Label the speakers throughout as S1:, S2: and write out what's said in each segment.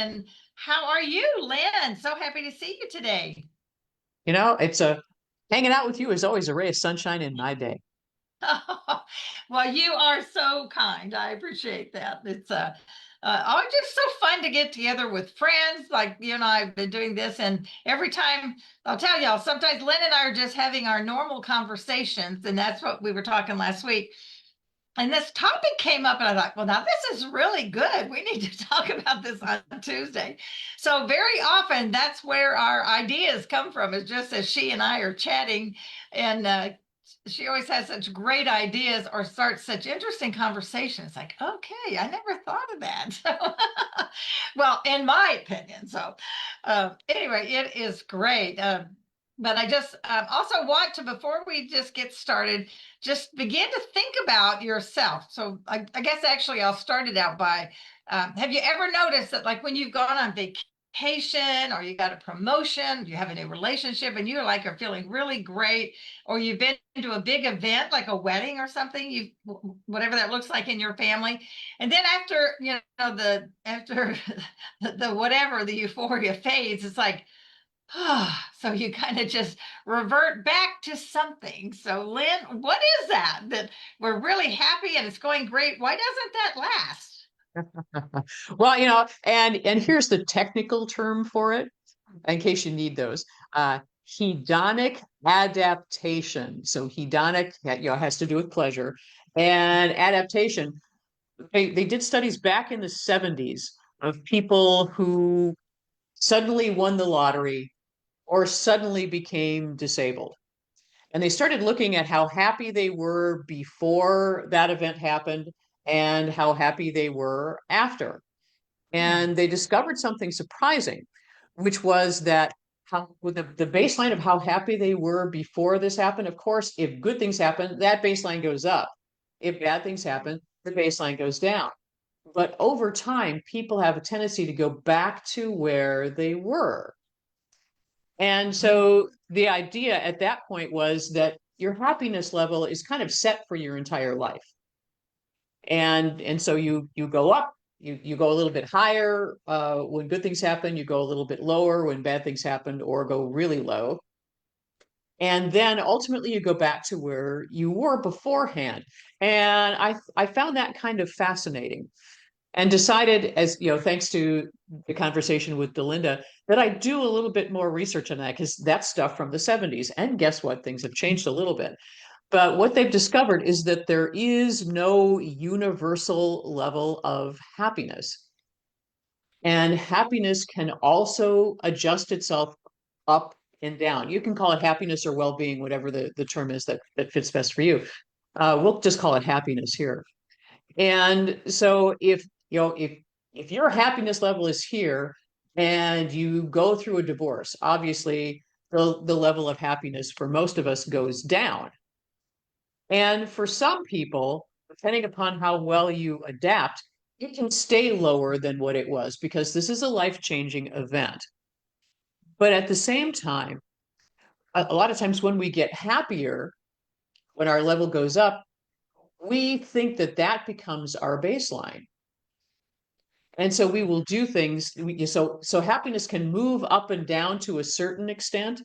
S1: And how are you, Lynn? So happy to see you today.
S2: It's hanging out with you is always a ray of sunshine in my day.
S1: Well, you are so kind. I appreciate that. It's always just so fun to get together with friends. Like you and I have been doing this, and every time I'll tell y'all, sometimes Lynn and I are just having our normal conversations, and that's what we were talking last week. And this topic came up, and I thought, well, now this is really good. We need to talk about this on Tuesday. So, very often, that's where our ideas come from, is just as she and I are chatting. And she always has such great ideas or starts such interesting conversations. Like, okay, I never thought of that. Well, in my opinion. So, anyway, it is great. But I just also want to, before we just get started, just begin to think about yourself. So I guess actually I'll start it out by, have you ever noticed that like when you've gone on vacation or you got a promotion, you have a new relationship and you're like are feeling really great, or you've been to a big event like a wedding or something, you whatever that looks like in your family, and then after the after the whatever the euphoria fades, it's like so you kind of just revert back to something. So, Lynn, what is that we're really happy and it's going great? Why doesn't that last?
S2: Well, and here's the technical term for it, in case you need those. Hedonic adaptation. So hedonic, has to do with pleasure, and adaptation. They did studies back in the 70s of people who suddenly won the lottery or suddenly became disabled. And they started looking at how happy they were before that event happened and how happy they were after.
S1: Hmm.
S2: And they discovered something surprising, which was that how with the baseline of how happy they were before this happened. Of course, if good things happen, that baseline goes up. If bad things happen, the baseline goes down. But over time, people have a tendency to go back to where they were. And so the idea at that point was that your happiness level is kind of set for your entire life. And so you go up, you go a little bit higher when good things happen, you go a little bit lower when bad things happen, or go really low. And then ultimately you go back to where you were beforehand. And I found that kind of fascinating and decided, as thanks to the conversation with Delinda, that I do a little bit more research on that because that's stuff from the 70s. And guess what? Things have changed a little bit. But what they've discovered is that there is no universal level of happiness. And happiness can also adjust itself up and down. You can call it happiness or well-being, whatever the term is that fits best for you. We'll just call it happiness here. And so if your happiness level is here and you go through a divorce, obviously the level of happiness for most of us goes down. And for some people, depending upon how well you adapt, it can stay lower than what it was because this is a life-changing event. But at the same time, a lot of times when we get happier, when our level goes up, we think that that becomes our baseline. And so we will do things. So happiness can move up and down to a certain extent.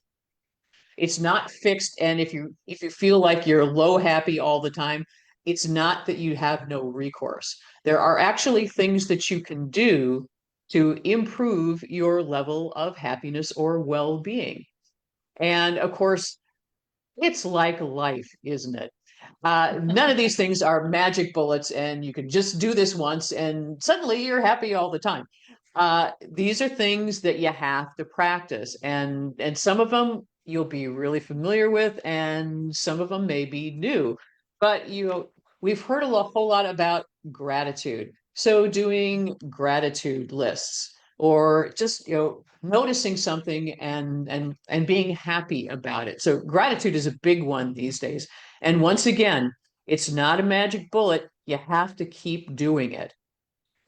S2: It's not fixed. And if you feel like you're low happy all the time, it's not that you have no recourse. There are actually things that you can do to improve your level of happiness or well-being. And of course, it's like life, isn't it? None of these things are magic bullets, and you can just do this once, and suddenly you're happy all the time. These are things that you have to practice, and some of them you'll be really familiar with, and some of them may be new. But we've heard whole lot about gratitude. So doing gratitude lists, or just noticing something and being happy about it. So gratitude is a big one these days. And once again, it's not a magic bullet. You have to keep doing it.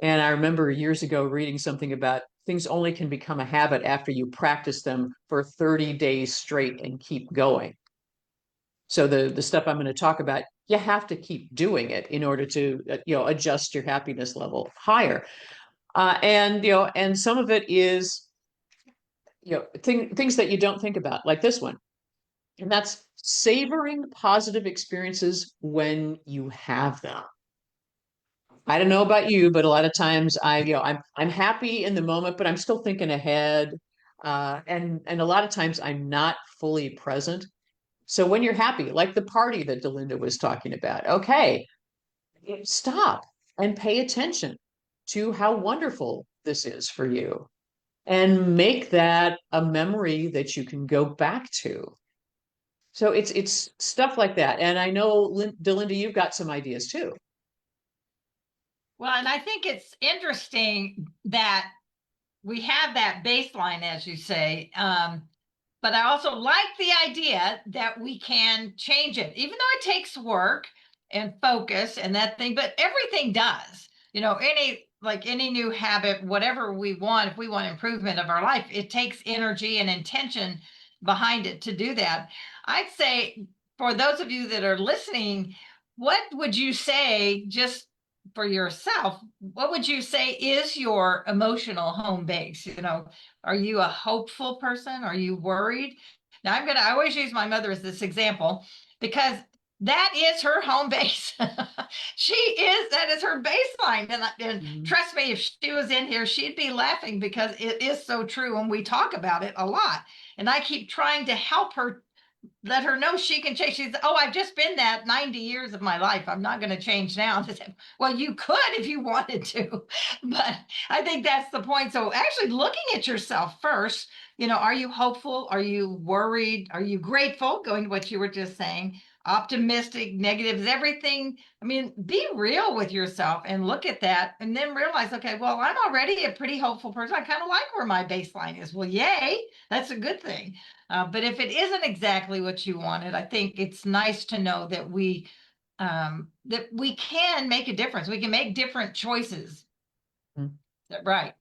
S2: And I remember years ago reading something about things only can become a habit after you practice them for 30 days straight and keep going. So the stuff I'm going to talk about, you have to keep doing it in order to adjust your happiness level higher. And and some of it is things that you don't think about, like this one, and that's savoring positive experiences when you have them. I don't know about you, but a lot of times I'm happy in the moment, but I'm still thinking ahead. And a lot of times I'm not fully present. So when you're happy, like the party that Delinda was talking about, okay, stop and pay attention to how wonderful this is for you and make that a memory that you can go back to. So it's stuff like that. And I know, Delinda, you've got some ideas too.
S1: Well, and I think it's interesting that we have that baseline, as you say. But I also like the idea that we can change it, even though it takes work and focus and that thing, but everything does. Any new habit, whatever we want, if we want improvement of our life, it takes energy and intention behind it to do that. I'd say for those of you that are listening, what would you say, just for yourself, what would you say is your emotional home base? Are you a hopeful person? Are you worried? Now I always use my mother as this example because that is her home base. That is her baseline. And
S2: Mhm.
S1: trust me, if she was in here, she'd be laughing because it is so true. And we talk about it a lot. And I keep trying to help her, let her know she can change. She's, oh, I've just been that 90 years of my life. I'm not going to change now. Well, you could if you wanted to, but I think that's the point. So actually looking at yourself first, are you hopeful? Are you worried? Are you grateful? Going to what you were just saying, optimistic, negatives, everything. I mean, be real with yourself and look at that and then realize, okay, well, I'm already a pretty hopeful person. I kind of like where my baseline is. Well, yay, that's a good thing. But if it isn't exactly what you wanted, I think it's nice to know that we can make a difference. We can make different choices.
S2: Mhm.
S1: Right.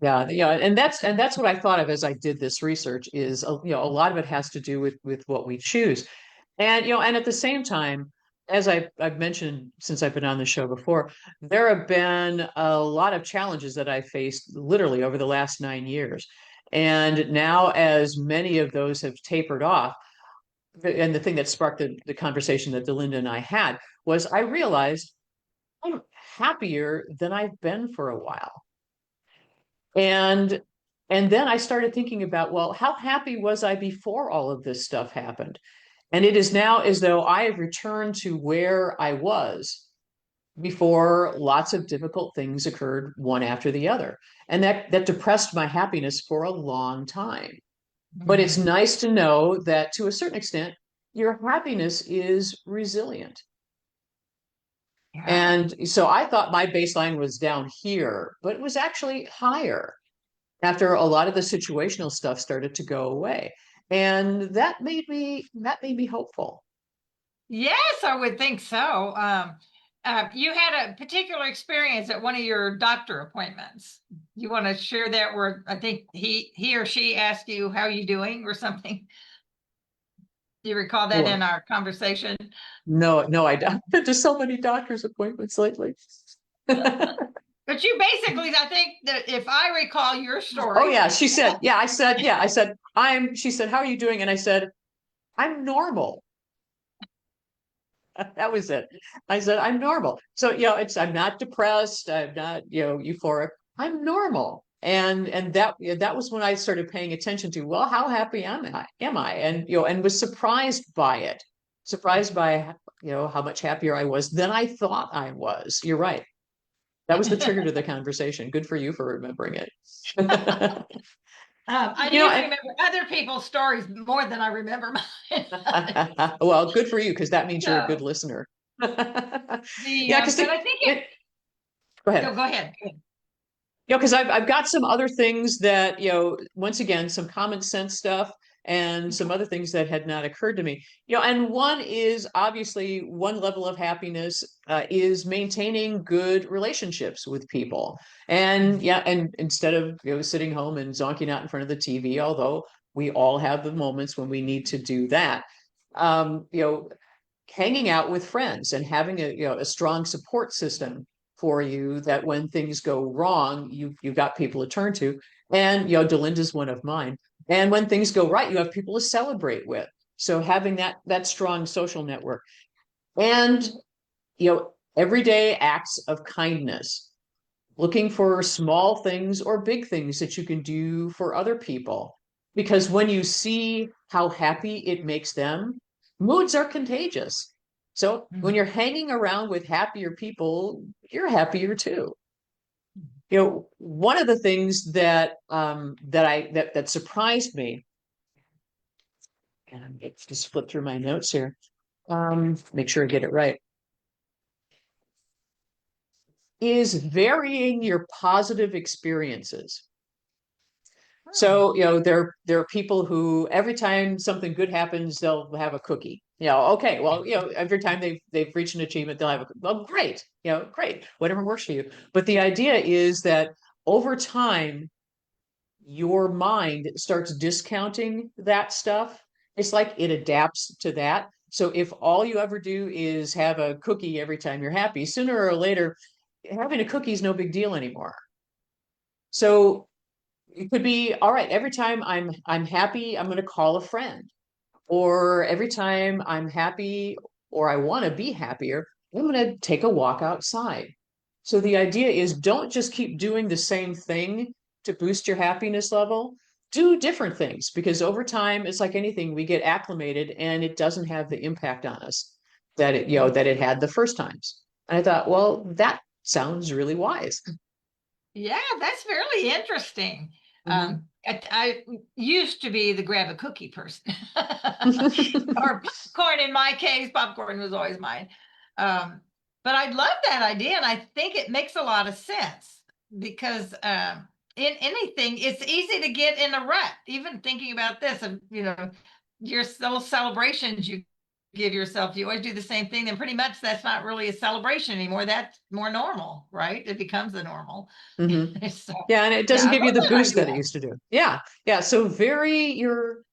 S2: Yeah, yeah, and that's what I thought of as I did this research is a lot of it has to do with what we choose. And and at the same time, as I've mentioned since I've been on the show before, there have been a lot of challenges that I faced literally over the last 9 years. And now, as many of those have tapered off, and the thing that sparked the conversation that Delinda and I had was I realized I'm happier than I've been for a while. And and then I started thinking about, well, how happy was I before all of this stuff happened? And it is now as though I have returned to where I was before lots of difficult things occurred one after the other. And that depressed my happiness for a long time. But it's
S1: Mhm.
S2: nice to know that to a certain extent, your happiness is resilient.
S1: Yeah.
S2: And so I thought my baseline was down here, but it was actually higher after a lot of the situational stuff started to go away. And that made me hopeful.
S1: Yes, I would think so. You had a particular experience at one of your doctor appointments. You want to share that where I think he or she asked you, how you doing or something? Do you recall that in
S2: Well,
S1: our conversation?
S2: no, no, I don't. There's so many doctor's appointments lately.
S1: But you basically, I think that if I recall your
S2: Oh
S1: story,
S2: yeah, she said, she said, how are you doing? And I said, I'm normal. That was it. I said, I'm normal. So, I'm not depressed. I'm not, euphoric. I'm normal. And that was when I started paying attention to, well, how happy am I? And, and was surprised by it, surprised by, how much happier I was than I thought I was. You're right. That was the trigger to the conversation. Good for you for remembering it.
S1: I
S2: You know,
S1: usually remember other people's stories more than I remember mine.
S2: well, good for you, because that means you're a good
S1: So
S2: listener.
S1: the,
S2: Yeah, because
S1: but I think
S2: go
S1: no,
S2: ahead.
S1: go ahead.
S2: Because I've got some other things that, once again, some common sense stuff and some other things that had not occurred to me. And one is obviously one level of happiness is maintaining good relationships with people. And yeah, and instead of sitting home and zonking out in front of the TV, although we all have the moments when we need to do that, um, you know, hanging out with friends and having a strong support system for you, that when things go wrong, you've got people to turn to. And Delinda's one of mine. And when things go right, you have people to celebrate with. So having that strong social network. And everyday acts of kindness, looking for small things or big things that you can do for other people. Because when you see how happy it makes them, moods are contagious. So when you're hanging around with happier people, you're happier too. One of the things that surprised me, and I'm just flip through my notes here, make sure I get it right, is varying your positive experiences. So, there are people who every time something good happens, they'll have a cookie. Okay, well, every time they've reached an achievement, they'll have well, great, great, whatever works for you. But the idea is that over time, your mind starts discounting that stuff. It's like it adapts to that. So if all you ever do is have a cookie every time you're happy, sooner or later, having a cookie is no big deal anymore. So it could be, all right, every time I'm happy, I'm going to call a friend. Or every time I'm happy or I want to be happier, I'm going to take a walk outside. So the idea is, don't just keep doing the same thing to boost your happiness level. Do different things, because over time, it's like anything, we get acclimated and it doesn't have the impact on us that it had the first times. And I thought, well, that sounds really wise.
S1: Yeah, that's really interesting.
S2: Mhm.
S1: I used to be the grab a cookie person, or popcorn. In my case, popcorn was always mine. But I love that idea, and I think it makes a lot of sense because in anything, it's easy to get in a rut. Even thinking about this, and your little celebrations you give yourself, you always do the same thing. Then pretty much that's not really a celebration anymore. That's more normal, right? It becomes the normal.
S2: Mhm.
S1: So
S2: Yeah, and it
S1: yeah,
S2: doesn't
S1: I
S2: give you
S1: love
S2: the
S1: that
S2: boost that it
S1: idea.
S2: used to do. Yeah, yeah. So vary your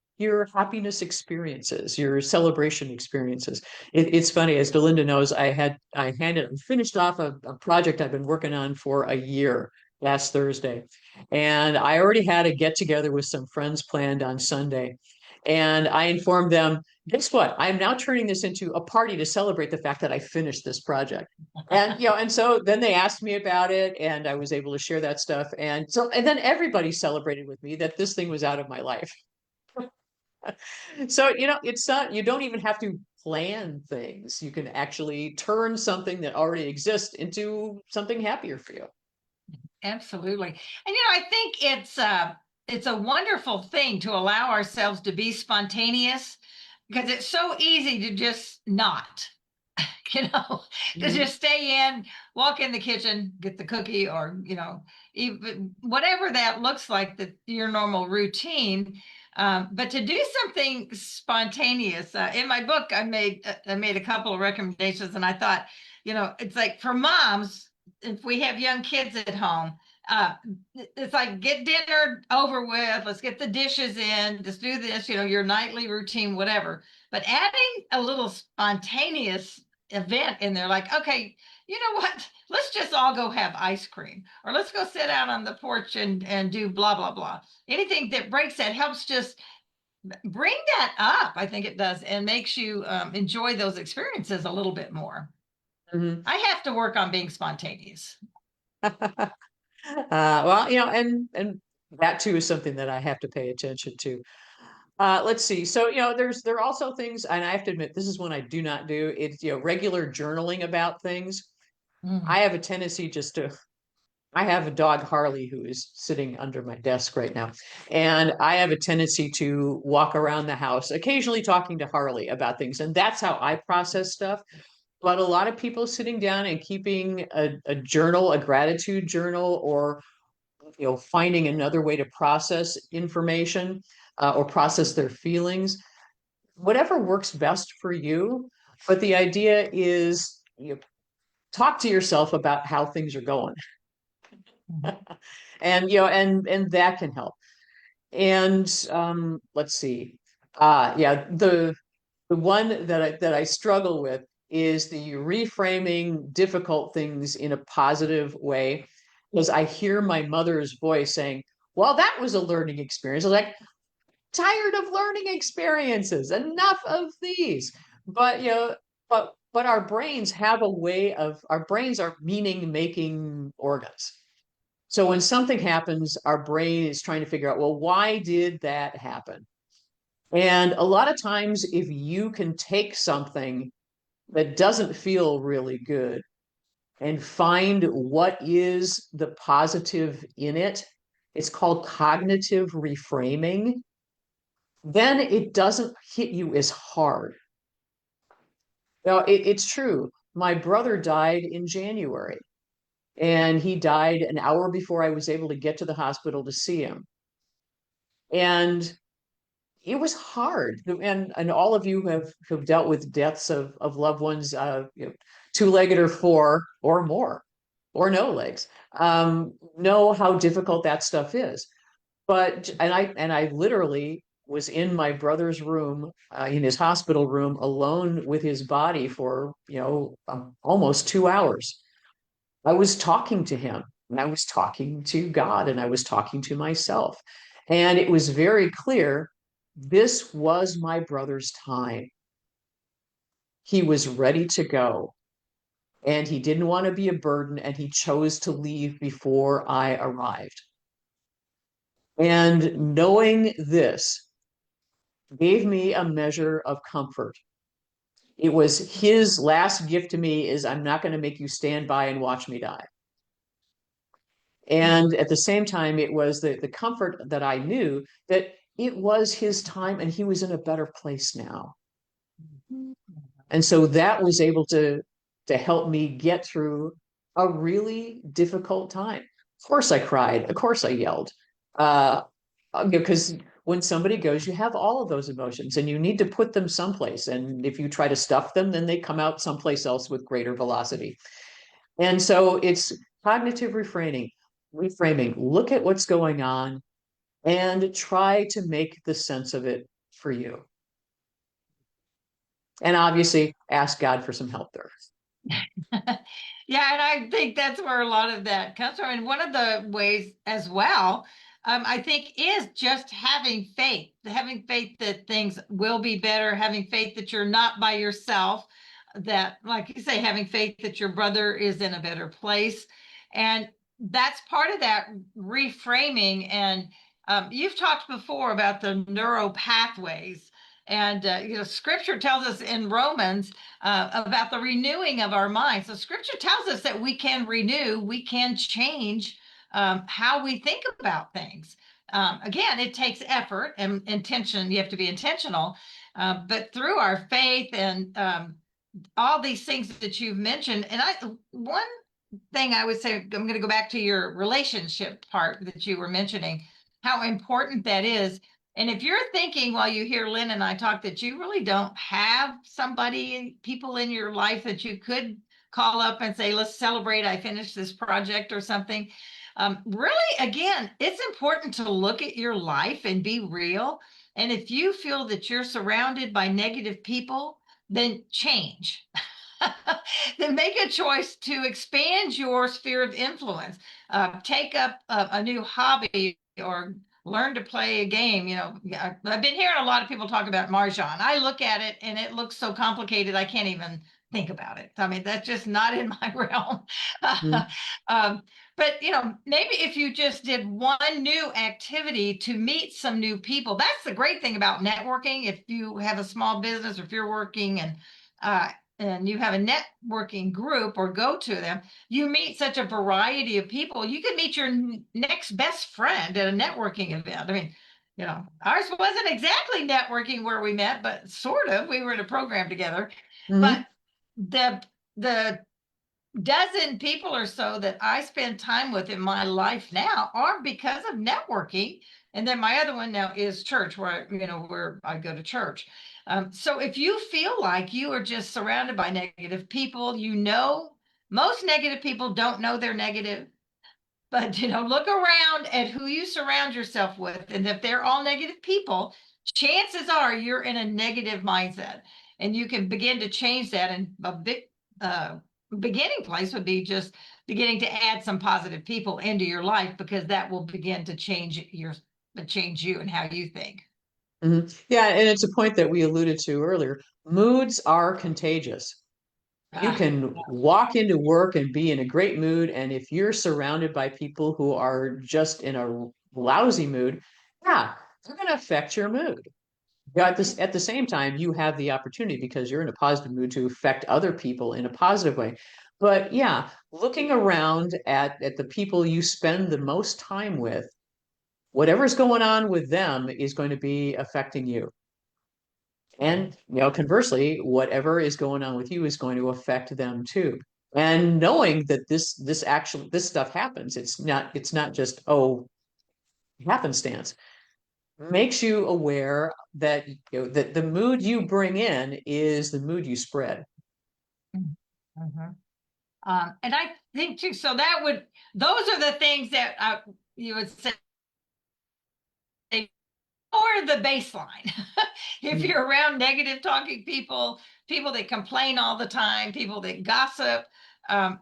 S2: happiness experiences, your celebration experiences. It's funny, as Delinda knows, I finished off a project I've been working on for a year last Thursday, and I already had a get together with some friends planned on Sunday, and I informed them, guess what? I'm now turning this into a party to celebrate the fact that I finished this project. And and so then they asked me about it, and I was able to share that stuff. And then everybody celebrated with me that this thing was out of my life. So it's not, you don't even have to plan things. You can actually turn something that already exists into something happier for you.
S1: Absolutely. And I think it's a wonderful thing to allow ourselves to be spontaneous, because it's so easy to just not, you know, to
S2: Mhm.
S1: just stay in, walk in the kitchen, get the cookie, or even whatever that looks like, that your normal routine. But to do something spontaneous. In my book, I made a couple of recommendations, and I thought, it's like for moms, if we have young kids at home, uh, it's like, get dinner over with. Let's get the dishes in. Just do this, your nightly routine, whatever. But adding a little spontaneous event in there, like, okay, you know what? Let's just all go have ice cream, or let's go sit out on the porch and do blah blah blah. Anything that breaks that helps just bring that up. I think it does, and makes you enjoy those experiences a little bit more.
S2: Mhm.
S1: I have to work on being spontaneous.
S2: Well, and that too is something that I have to pay attention to. Let's see. So, there are also things, and I have to admit, this is one I do not do. It's, regular journaling about things.
S1: Mm.
S2: I have a tendency I have a dog, Harley, who is sitting under my desk right now. And I have a tendency to walk around the house, occasionally talking to Harley about things. And that's how I process stuff. But a lot of people sitting down and keeping a journal, a gratitude journal, or finding another way to process information, or process their feelings, whatever works best for you. But the idea is, talk to yourself about how things are going. And and that can help. And let's see. Yeah, the one that I struggle with is the reframing difficult things in a positive way. Because I hear my mother's voice saying, well, that was a learning experience. I was like, tired of learning experiences, enough of these. But but our brains have a way of, our brains are meaning making organs. So when something happens, our brain is trying to figure out, well, why did that happen? And a lot of times, if you can take something that doesn't feel really good and find what is the positive in it, it's called cognitive reframing, then it doesn't hit you as hard. Now, it's true. My brother died in January, and he died an hour before I was able to get to the hospital to see him. And it was hard. And all of you have dealt with deaths of loved ones, two-legged or four or more, or no legs, know how difficult that stuff is. But and I literally was in my brother's room, in his hospital room, alone with his body for almost 2 hours. I was talking to him, and I was talking to God, and I was talking to myself, and it was very clear this was my brother's time. He was ready to go, and he didn't want to be a burden, and he chose to leave before I arrived. And knowing this gave me a measure of comfort. It was his last gift to me is, I'm not going to make you stand by and watch me die. And at the same time, it was the comfort that I knew that it was his time and he was in a better place now. And so that was able to help me get through a really difficult time. Of course I cried. Of course I yelled. Uh, because when somebody goes, you have all of those emotions and you need to put them someplace. And if you try to stuff them, then they come out someplace else with greater velocity. And so it's cognitive reframing. Look at what's going on and try to make the sense of it for you. And obviously ask God for some help there.
S1: Yeah, and I think that's where a lot of that comes from. And one of the ways as well, I think, is just having faith that things will be better, having faith that you're not by yourself, that, like you say, having faith that your brother is in a better place. And that's part of that reframing. And you've talked before about the neural pathways. And Scripture tells us in Romans about the renewing of our minds. So Scripture tells us that we can renew, we can change how we think about things. Again, it takes effort and intention. You have to be intentional. But through our faith and all these things that you've mentioned, and one thing I would say, I'm going to go back to your relationship part that you were mentioning, how important that is. And if you're thinking while you hear Lynn and I talk that you really don't have people in your life that you could call up and say, let's celebrate, I finished this project or something. Really, again, it's important to look at your life and be real. And if you feel that you're surrounded by negative people, then change. Then make a choice to expand your sphere of influence. Take up a new hobby or learn to play a game. I've been hearing a lot of people talk about Mahjong. I look at it and it looks so complicated, I can't even think about it. I mean, that's just not in my realm.
S2: Mm-hmm.
S1: But maybe if you just did one new activity to meet some new people, that's the great thing about networking. If you have a small business, or if you're working and you have a networking group or go to them, you meet such a variety of people. You can meet your next best friend at a networking event. I mean, ours wasn't exactly networking where we met, but sort of. We were in a program together.
S2: Mm-hmm.
S1: But the dozen people or so that I spend time with in my life now are because of networking. And then my other one now is church, where I go to church. So if you feel like you are just surrounded by negative people, most negative people don't know they're negative. But look around at who you surround yourself with, and if they're all negative people, chances are you're in a negative mindset. and you can begin to change that. And a big uh, beginning place would be just beginning to add some positive people into your life, because that will begin to change you and how you think.
S2: Yeah, and it's a point that we alluded to earlier. Moods are contagious. You
S1: Ah,
S2: can walk into work and be in a great mood, and if you're surrounded by people who are just in a lousy mood, yeah, they're going to affect your mood. Yeah, at the same time, you have the opportunity because you're in a positive mood to affect other people in a positive way. But yeah, looking around at the people you spend the most time with, whatever's going on with them is going to be affecting you. And conversely, whatever is going on with you is going to affect them too. And knowing that this stuff happens, it's not just happenstance, makes you aware that that the mood you bring in is the mood you spread.
S1: mhm. And I think too, so those are the things that you would say or the baseline. If
S2: Mm-hmm.
S1: you're around negative talking people, people that complain all the time, people that gossip,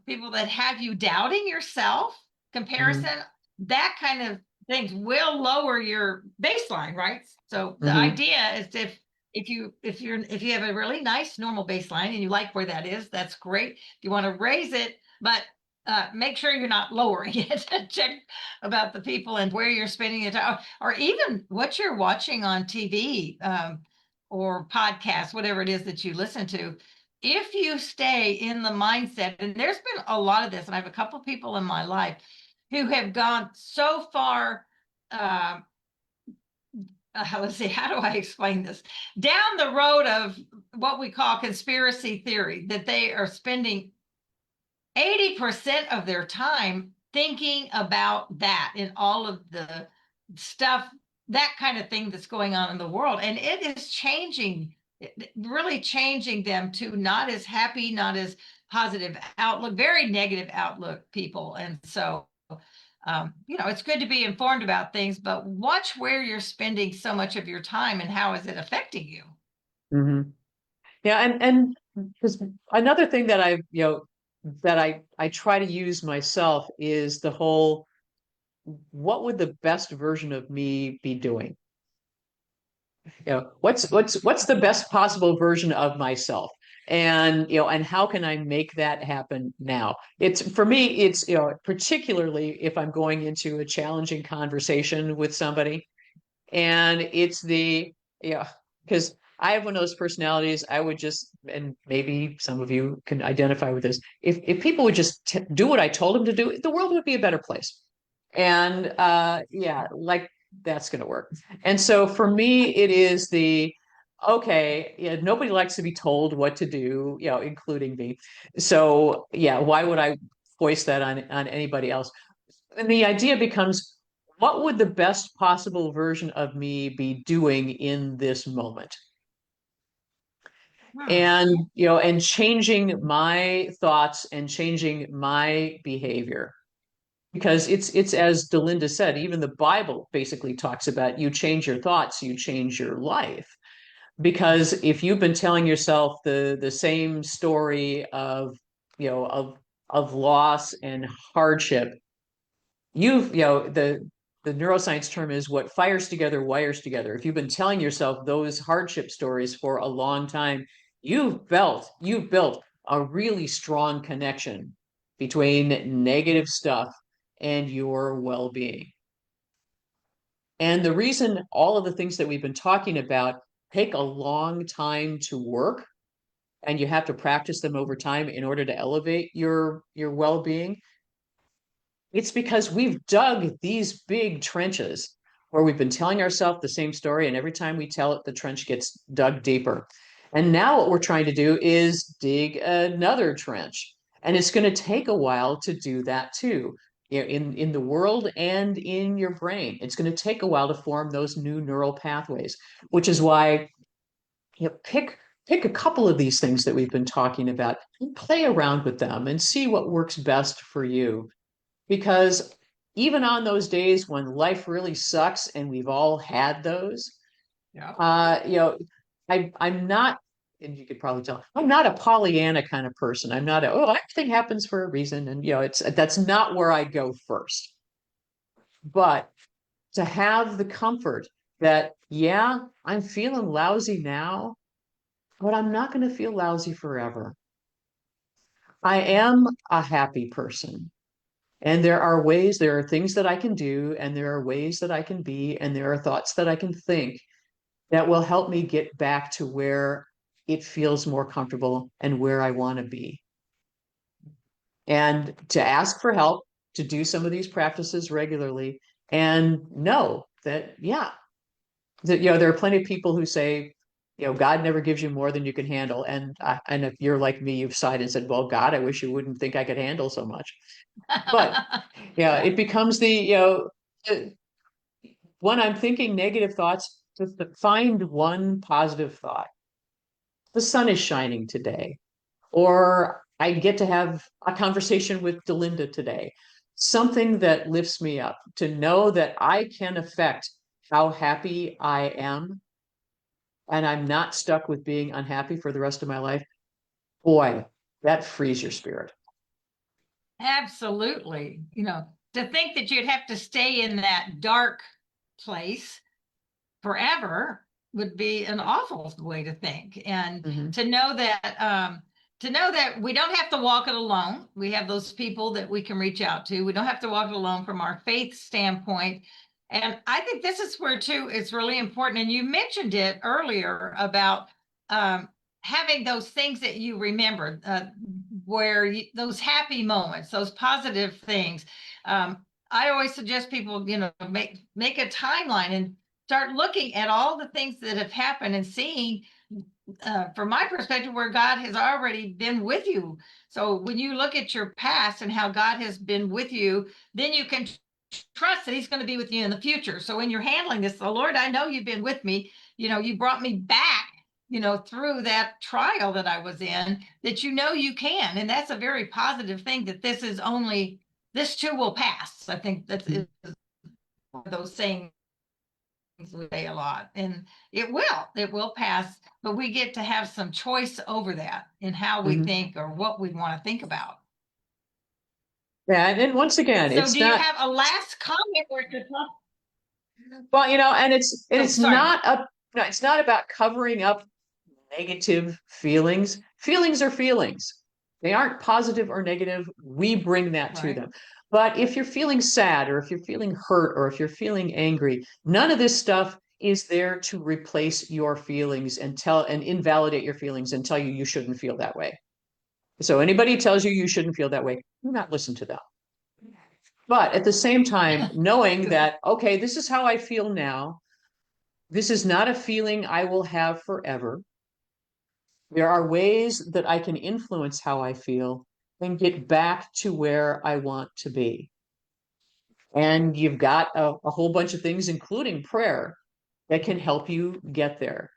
S1: people that have you doubting yourself,
S2: Mm-hmm.
S1: comparison, that kind of things will lower your baseline, right? So the
S2: Mm-hmm.
S1: idea is if you have a really nice normal baseline and you like where that is, that's great. If you want to raise it, but make sure you're not lowering it. Check about the people and where you're spending your time, or even what you're watching on TV, or podcasts, whatever it is that you listen to. If you stay in the mindset, and there's been a lot of this, and I have a couple of people in my life who have gone so far. Uh, let's see, how do I explain this? Down the road of what we call conspiracy theory, that they are spending 80% of their time thinking about that and all of the stuff, that kind of thing that's going on in the world. And it is changing, really changing them to not as happy, not as positive outlook, very negative outlook people. And so, it's good to be informed about things, but watch where you're spending so much of your time and how is it affecting you.
S2: Mm-hmm. Yeah, and because another thing that I try to use myself is the whole what would the best version of me be doing? What's the best possible version of myself? And and how can I make that happen now? It's for me, it's particularly if I'm going into a challenging conversation with somebody, and it's because I have one of those personalities. I would just, and maybe some of you can identify with this. If people would just do what I told them to do, the world would be a better place. And yeah, like that's going to work. And so for me, it is okay, yeah, nobody likes to be told what to do, including me. So yeah, why would I voice that on anybody else? And the idea becomes, what would the best possible version of me be doing in this moment?
S1: Hmm.
S2: And and changing my thoughts and changing my behavior. Because it's as Delinda said, even the Bible basically talks about you change your thoughts, you change your life. Because if you've been telling yourself the same story of of loss and hardship, the neuroscience term is what fires together wires together. If you've been telling yourself those hardship stories for a long time, you've built a really strong connection between negative stuff and your well-being. And the reason all of the things that we've been talking about take a long time to work, and you have to practice them over time in order to elevate your well-being, it's because we've dug these big trenches where we've been telling ourselves the same story, and every time we tell it, the trench gets dug deeper. And now what we're trying to do is dig another trench. And it's going to take a while to do that too. In the world and in your brain. It's going to take a while to form those new neural pathways, which is why pick a couple of these things that we've been talking about and play around with them and see what works best for you. Because even on those days when life really sucks, and we've all had those,
S1: Yeah.
S2: uh, you know, I'm not and you could probably tell, I'm not a Pollyanna kind of person. I'm not oh, everything happens for a reason. And, that's not where I go first. But to have the comfort that, yeah, I'm feeling lousy now, but I'm not going to feel lousy forever. I am a happy person. And there are things that I can do, and there are ways that I can be, and there are thoughts that I can think that will help me get back to where it feels more comfortable and where I want to be. And to ask for help, to do some of these practices regularly, and know that, yeah, that, there are plenty of people who say, God never gives you more than you can handle. And if you're like me, you've sighed and said, well, God, I wish you wouldn't think I could handle so much. But yeah, it becomes when I'm thinking negative thoughts, just to find one positive thought. The sun is shining today, or I get to have a conversation with Delinda today. Something that lifts me up, to know that I can affect how happy I am, and I'm not stuck with being unhappy for the rest of my life. Boy, that frees your spirit.
S1: Absolutely. To think that you'd have to stay in that dark place forever would be an awful way to think. And
S2: Mhm.
S1: to know that we don't have to walk it alone. We have those people that we can reach out to. We don't have to walk it alone from our faith standpoint. And I think this is where too it's really important. And you mentioned it earlier about um, having those things that you remember, those happy moments, those positive things. I always suggest people, make a timeline and start looking at all the things that have happened and seeing, from my perspective, where God has already been with you. So when you look at your past and how God has been with you, then you can trust that He's going to be with you in the future. So when you're handling this, the Lord, I know you've been with me. You brought me back, through that trial that I was in, that you can. And that's a very positive thing, that this too will pass. I think that's
S2: Mhm.
S1: one of those sayings we say a lot, and it will pass, but we get to have some choice over that in how we
S2: Mhm.
S1: think or what we want to think about.
S2: Yeah, and once again,
S1: So
S2: it's
S1: do you
S2: not,
S1: have a last comment or to talk?
S2: well, and
S1: Oh,
S2: it's
S1: sorry.
S2: not a, no, it's not about covering up negative feelings. Feelings are feelings. They aren't positive or negative. We bring that to
S1: Right.
S2: them. But if you're feeling sad, or if you're feeling hurt, or if you're feeling angry, none of this stuff is there to replace your feelings and invalidate your feelings and tell you you shouldn't feel that way. So anybody tells you you shouldn't feel that way, do not listen to them. But at the same time, knowing that, okay, this is how I feel now. This is not a feeling I will have forever. There are ways that I can influence how I feel and get back to where I want to be. And you've got a whole bunch of things, including prayer, that can help you get there.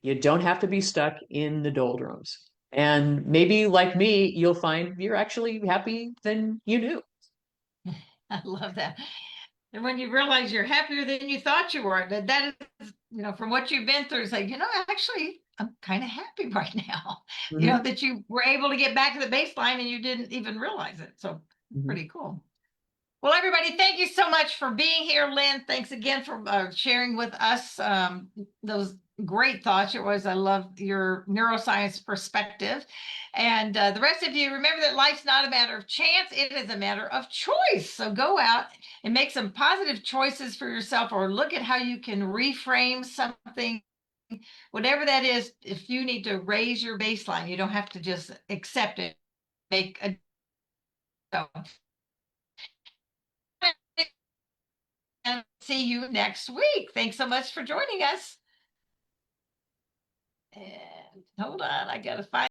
S2: You don't have to be stuck in the doldrums. And maybe, like me, you'll find you're actually happy than you knew.
S1: I love that. And when you realize you're happier than you thought you were, that is, from what you've been through, say, actually, I'm kind of happy right now,
S2: Mhm.
S1: that you were able to get back to the baseline and you didn't even realize it. So
S2: Mhm.
S1: pretty cool. Well, everybody, thank you so much for being here, Lynne. Thanks again for sharing with us those great thoughts. I love your neuroscience perspective. And the rest of you, remember that life's not a matter of chance, it is a matter of choice. So go out and make some positive choices for yourself, or look at how you can reframe something, whatever that is. If you need to raise your baseline, you don't have to just accept it. Make a and see you next week. Thanks so much for joining us. And hold on, I gotta find